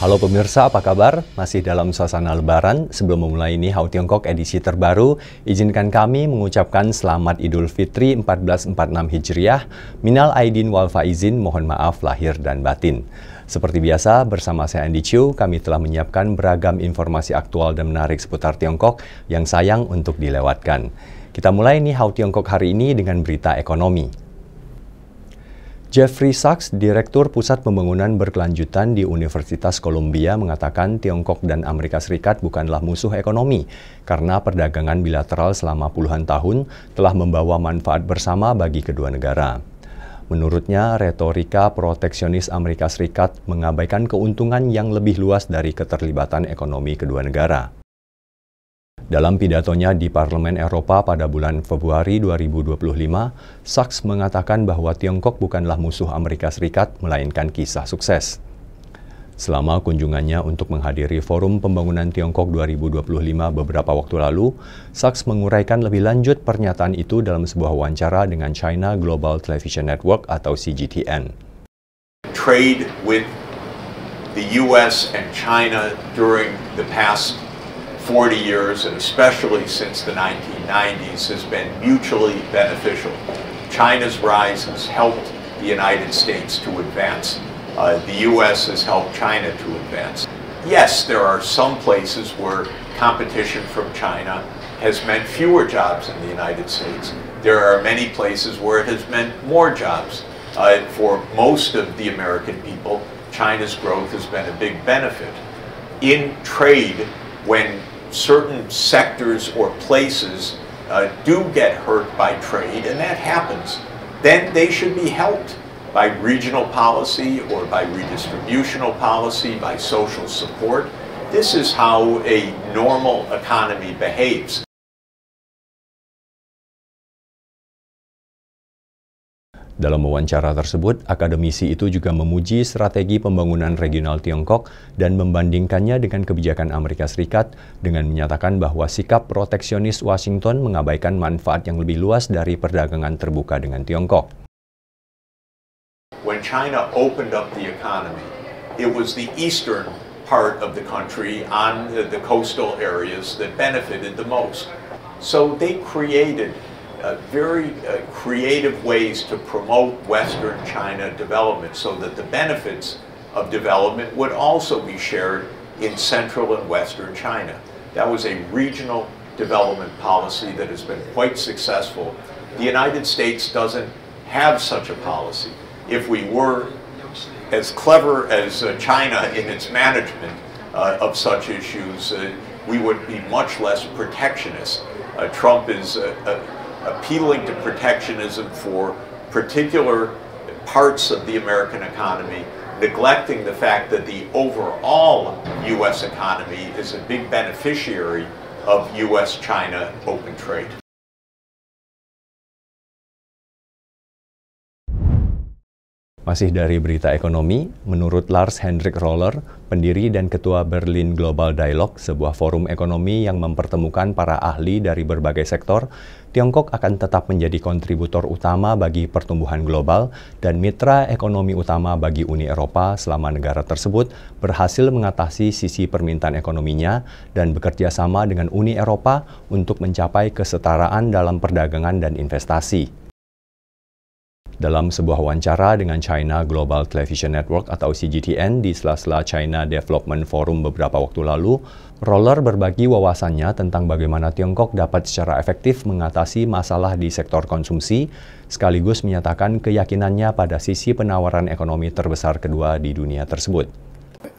Halo pemirsa, apa kabar? Masih dalam suasana Lebaran. Sebelum memulai Ni Hao Tiongkok edisi terbaru, izinkan kami mengucapkan Selamat Idul Fitri 1446 Hijriah, Minal Aidin wal Faizin, mohon maaf lahir dan batin. Seperti biasa, bersama saya Andy Chiu, kami telah menyiapkan beragam informasi aktual dan menarik seputar Tiongkok yang sayang untuk dilewatkan. Kita mulai Ni Hao Tiongkok hari ini dengan berita ekonomi. Jeffrey Sachs, Direktur Pusat Pembangunan Berkelanjutan di Universitas Columbia, mengatakan Tiongkok dan Amerika Serikat bukanlah musuh ekonomi, karena perdagangan bilateral selama puluhan tahun telah membawa manfaat bersama bagi kedua negara. Menurutnya, retorika proteksionis Amerika Serikat mengabaikan keuntungan yang lebih luas dari keterlibatan ekonomi kedua negara. Dalam pidatonya di Parlemen Eropa pada bulan Februari 2025, Sachs mengatakan bahwa Tiongkok bukanlah musuh Amerika Serikat, melainkan kisah sukses. Selama kunjungannya untuk menghadiri Forum Pembangunan Tiongkok 2025 beberapa waktu lalu, Sachs menguraikan lebih lanjut pernyataan itu dalam sebuah wawancara dengan China Global Television Network atau CGTN. Trade with the US and China during the past 40 years, and especially since the 1990s, has been mutually beneficial. China's rise has helped the United States to advance. The U.S. has helped China to advance. Yes, there are some places where competition from China has meant fewer jobs in the United States. There are many places where it has meant more jobs. For most of the American people, China's growth has been a big benefit. In trade, when certain sectors or places do get hurt by trade, and that happens, then they should be helped by regional policy or by redistributional policy, by social support. This is how a normal economy behaves. Dalam wawancara tersebut, akademisi itu juga memuji strategi pembangunan regional Tiongkok dan membandingkannya dengan kebijakan Amerika Serikat dengan menyatakan bahwa sikap proteksionis Washington mengabaikan manfaat yang lebih luas dari perdagangan terbuka dengan Tiongkok. When China opened up the economy, it was the eastern part of the country on the coastal areas that benefited the most. So they created very creative ways to promote Western China development so that the benefits of development would also be shared in Central and Western China. That was a regional development policy that has been quite successful. The United States doesn't have such a policy. If we were as clever as China in its management of such issues, we would be much less protectionist. Trump is appealing to protectionism for particular parts of the American economy, neglecting the fact that the overall U.S. economy is a big beneficiary of U.S.-China open trade. Masih dari berita ekonomi, menurut Lars Henrik Roller, pendiri dan ketua Berlin Global Dialogue, sebuah forum ekonomi yang mempertemukan para ahli dari berbagai sektor, Tiongkok akan tetap menjadi kontributor utama bagi pertumbuhan global dan mitra ekonomi utama bagi Uni Eropa selama negara tersebut berhasil mengatasi sisi permintaan ekonominya dan bekerja sama dengan Uni Eropa untuk mencapai kesetaraan dalam perdagangan dan investasi. Dalam sebuah wawancara dengan China Global Television Network atau CGTN di sela-sela China Development Forum beberapa waktu lalu, Roller berbagi wawasannya tentang bagaimana Tiongkok dapat secara efektif mengatasi masalah di sektor konsumsi, sekaligus menyatakan keyakinannya pada sisi penawaran ekonomi terbesar kedua di dunia tersebut.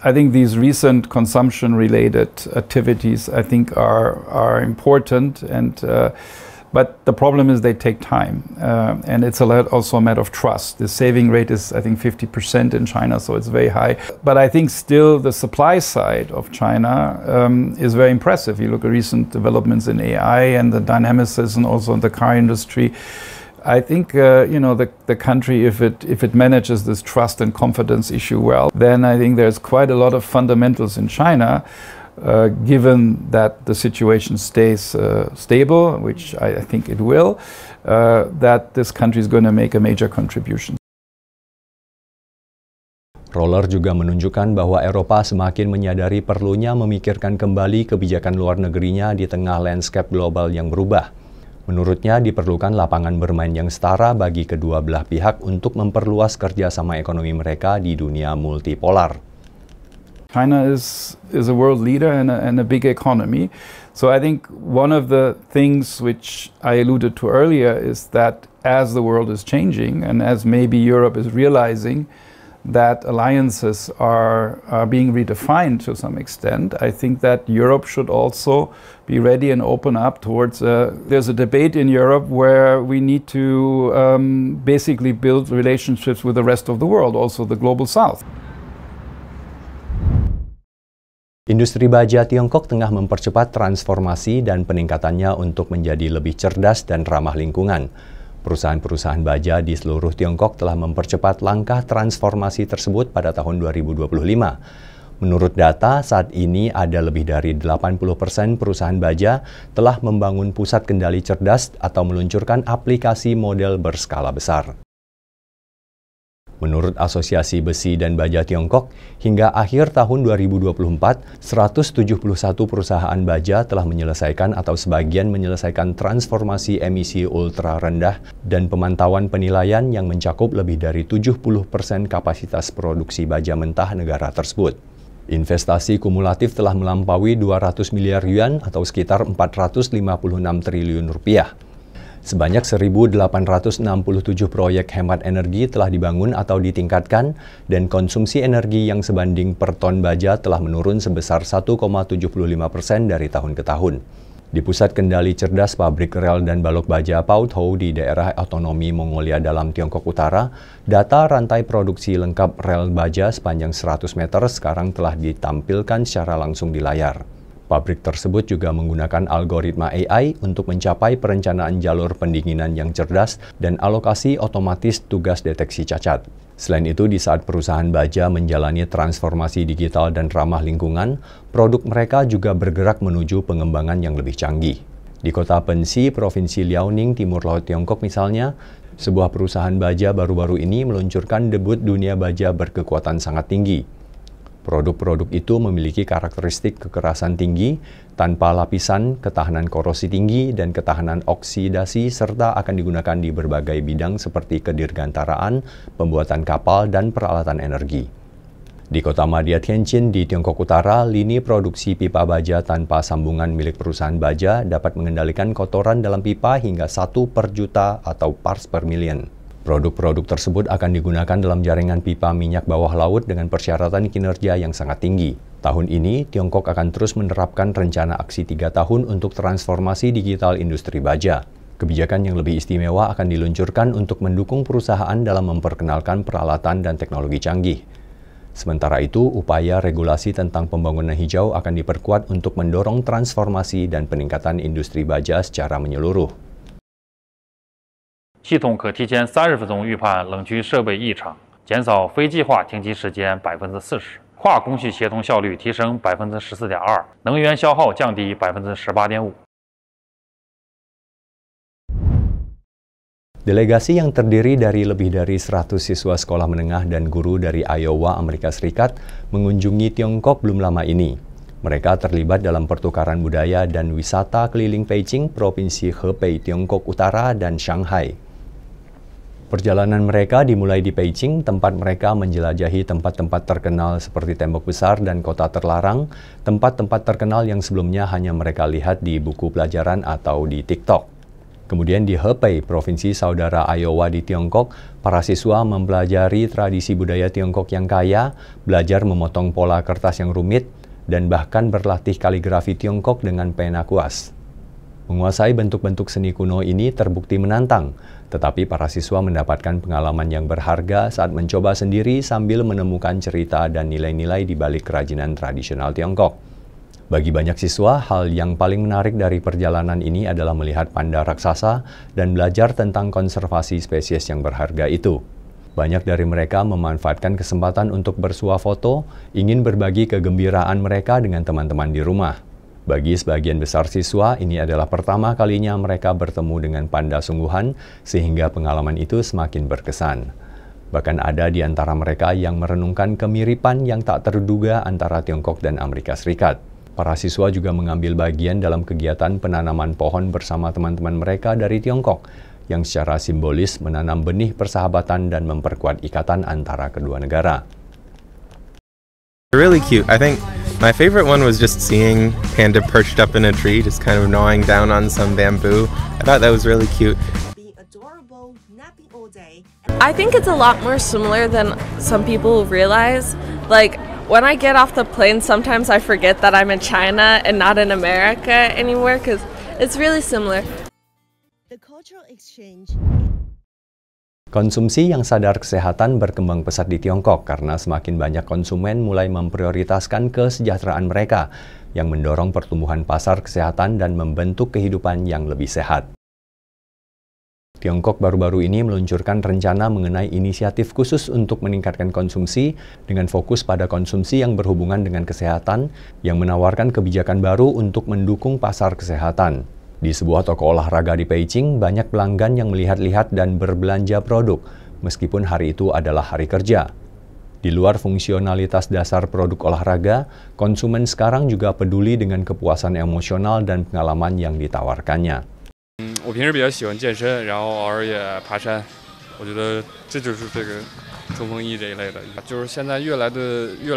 I think these recent consumption-related activities, I think, are important and but the problem is they take time, and it's also a matter of trust. The saving rate is, I think, 50% in China, so it's very high. But I think still the supply side of China is very impressive. You look at recent developments in AI and the dynamicism also in the car industry. I think the country, if it manages this trust and confidence issue well, then I think there's quite a lot of fundamentals in China given that the situation stays stable, which I think it will, that this country is going to make a major contribution. Roller juga menunjukkan bahwa Eropa semakin menyadari perlunya memikirkan kembali kebijakan luar negerinya di tengah landscape global yang berubah. Menurutnya diperlukan lapangan bermain yang setara bagi kedua belah pihak untuk memperluas kerjasama ekonomi mereka di dunia multipolar. China is a world leader and a big economy. So I think one of the things which I alluded to earlier is that as the world is changing and as maybe Europe is realizing that alliances are being redefined to some extent, I think that Europe should also be ready and open up towards there's a debate in Europe where we need to basically build relationships with the rest of the world, also the global south. Industri baja Tiongkok tengah mempercepat transformasi dan peningkatannya untuk menjadi lebih cerdas dan ramah lingkungan. Perusahaan-perusahaan baja di seluruh Tiongkok telah mempercepat langkah transformasi tersebut pada tahun 2025. Menurut data, saat ini ada lebih dari 80% perusahaan baja telah membangun pusat kendali cerdas atau meluncurkan aplikasi model berskala besar. Menurut Asosiasi Besi dan Baja Tiongkok, hingga akhir tahun 2024, 171 perusahaan baja telah menyelesaikan atau sebagian menyelesaikan transformasi emisi ultra rendah dan pemantauan penilaian yang mencakup lebih dari 70% kapasitas produksi baja mentah negara tersebut. Investasi kumulatif telah melampaui 200 miliar yuan atau sekitar 456 triliun rupiah. Sebanyak 1.867 proyek hemat energi telah dibangun atau ditingkatkan, dan konsumsi energi yang sebanding per ton baja telah menurun sebesar 1,75% dari tahun ke tahun. Di Pusat Kendali Cerdas Pabrik Rel dan Balok Baja Pautho di daerah otonomi Mongolia Dalam Tiongkok Utara, data rantai produksi lengkap rel baja sepanjang 100 meter sekarang telah ditampilkan secara langsung di layar. Pabrik tersebut juga menggunakan algoritma AI untuk mencapai perencanaan jalur pendinginan yang cerdas dan alokasi otomatis tugas deteksi cacat. Selain itu, di saat perusahaan baja menjalani transformasi digital dan ramah lingkungan, produk mereka juga bergerak menuju pengembangan yang lebih canggih. Di kota Pensi, Provinsi Liaoning, Timur Laut Tiongkok misalnya, sebuah perusahaan baja baru-baru ini meluncurkan debut dunia baja berkekuatan sangat tinggi. Produk-produk itu memiliki karakteristik kekerasan tinggi, tanpa lapisan, ketahanan korosi tinggi, dan ketahanan oksidasi, serta akan digunakan di berbagai bidang seperti kedirgantaraan, pembuatan kapal, dan peralatan energi. Di kota Madya Tianjin di Tiongkok Utara, lini produksi pipa baja tanpa sambungan milik perusahaan baja dapat mengendalikan kotoran dalam pipa hingga 1 per juta atau parts per million. Produk-produk tersebut akan digunakan dalam jaringan pipa minyak bawah laut dengan persyaratan kinerja yang sangat tinggi. Tahun ini, Tiongkok akan terus menerapkan rencana aksi 3 tahun untuk transformasi digital industri baja. Kebijakan yang lebih istimewa akan diluncurkan untuk mendukung perusahaan dalam memperkenalkan peralatan dan teknologi canggih. Sementara itu, upaya regulasi tentang pembangunan hijau akan diperkuat untuk mendorong transformasi dan peningkatan industri baja secara menyeluruh. 系统可提前30分钟预判冷区设备异常，减少非计划停机时间40%，跨工序协同效率提升14.2%，能源消耗降低18.5%。 Delegasi yang terdiri dari lebih dari 100 siswa sekolah menengah dan guru dari Iowa, Amerika Serikat, mengunjungi Tiongkok belum lama ini. Mereka terlibat dalam pertukaran budaya dan wisata keliling Beijing, Provinsi Hebei, Tiongkok Utara, dan Shanghai. Perjalanan mereka dimulai di Beijing, tempat mereka menjelajahi tempat-tempat terkenal seperti Tembok Besar dan Kota Terlarang, tempat-tempat terkenal yang sebelumnya hanya mereka lihat di buku pelajaran atau di TikTok. Kemudian di Hebei, Provinsi Saudara Iowa di Tiongkok, para siswa mempelajari tradisi budaya Tiongkok yang kaya, belajar memotong pola kertas yang rumit, dan bahkan berlatih kaligrafi Tiongkok dengan pena kuas. Menguasai bentuk-bentuk seni kuno ini terbukti menantang, tetapi para siswa mendapatkan pengalaman yang berharga saat mencoba sendiri sambil menemukan cerita dan nilai-nilai di balik kerajinan tradisional Tiongkok. Bagi banyak siswa, hal yang paling menarik dari perjalanan ini adalah melihat panda raksasa dan belajar tentang konservasi spesies yang berharga itu. Banyak dari mereka memanfaatkan kesempatan untuk bersuah foto, ingin berbagi kegembiraan mereka dengan teman-teman di rumah. Bagi sebagian besar siswa, ini adalah pertama kalinya mereka bertemu dengan panda sungguhan, sehingga pengalaman itu semakin berkesan. Bahkan ada di antara mereka yang merenungkan kemiripan yang tak terduga antara Tiongkok dan Amerika Serikat. Para siswa juga mengambil bagian dalam kegiatan penanaman pohon bersama teman-teman mereka dari Tiongkok, yang secara simbolis menanam benih persahabatan dan memperkuat ikatan antara kedua negara. Really cute. I think my favorite one was just seeing panda perched up in a tree, just kind of gnawing down on some bamboo. I thought that was really cute. I think it's a lot more similar than some people realize. Like, when I get off the plane, sometimes I forget that I'm in China and not in America anymore because it's really similar. The cultural exchange. Konsumsi yang sadar kesehatan berkembang pesat di Tiongkok karena semakin banyak konsumen mulai memprioritaskan kesejahteraan mereka, yang mendorong pertumbuhan pasar kesehatan dan membentuk kehidupan yang lebih sehat. Tiongkok baru-baru ini meluncurkan rencana mengenai inisiatif khusus untuk meningkatkan konsumsi dengan fokus pada konsumsi yang berhubungan dengan kesehatan yang menawarkan kebijakan baru untuk mendukung pasar kesehatan. Di sebuah toko olahraga di Beijing, banyak pelanggan yang melihat-lihat dan berbelanja produk, meskipun hari itu adalah hari kerja. Di luar fungsionalitas dasar produk olahraga, konsumen sekarang juga peduli dengan kepuasan emosional dan pengalaman yang ditawarkannya. 我平时比较喜欢健身，然后偶尔也爬山。我觉得这就是这个冲锋衣这一类的，就是现在越来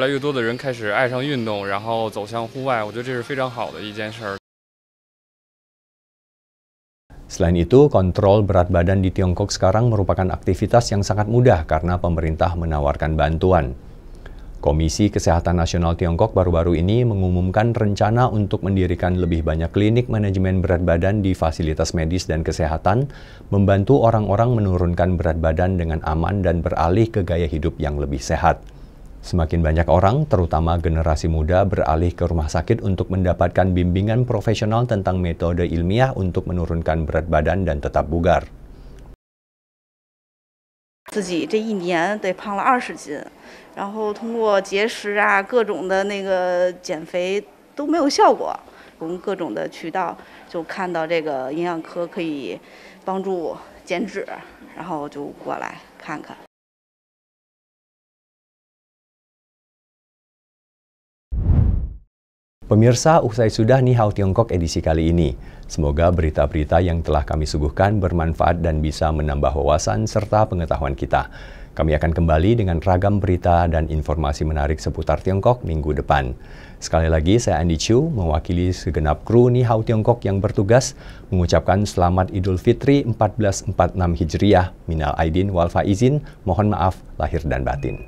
越多的人开始爱上运动，然后走向户外，我觉得这是非常好的一件事儿。 Selain itu, kontrol berat badan di Tiongkok sekarang merupakan aktivitas yang sangat mudah karena pemerintah menawarkan bantuan. Komisi Kesehatan Nasional Tiongkok baru-baru ini mengumumkan rencana untuk mendirikan lebih banyak klinik manajemen berat badan di fasilitas medis dan kesehatan, membantu orang-orang menurunkan berat badan dengan aman dan beralih ke gaya hidup yang lebih sehat. Semakin banyak orang, terutama generasi muda, beralih ke rumah sakit untuk mendapatkan bimbingan profesional tentang metode ilmiah untuk menurunkan berat badan dan tetap bugar. 自己这一年得胖了20斤，然后通过节食啊，各种的那个减肥都没有效果。从各种的渠道就看到这个营养科可以帮助减脂，然后就过来看看。 Pemirsa, usai sudah Ni Hao Tiongkok edisi kali ini. Semoga berita-berita yang telah kami suguhkan bermanfaat dan bisa menambah wawasan serta pengetahuan kita. Kami akan kembali dengan ragam berita dan informasi menarik seputar Tiongkok minggu depan. Sekali lagi, saya Andy Chu, mewakili segenap kru Ni Hao Tiongkok yang bertugas, mengucapkan Selamat Idul Fitri 1446 Hijriah. Minal Aidin wal Faizin, mohon maaf lahir dan batin.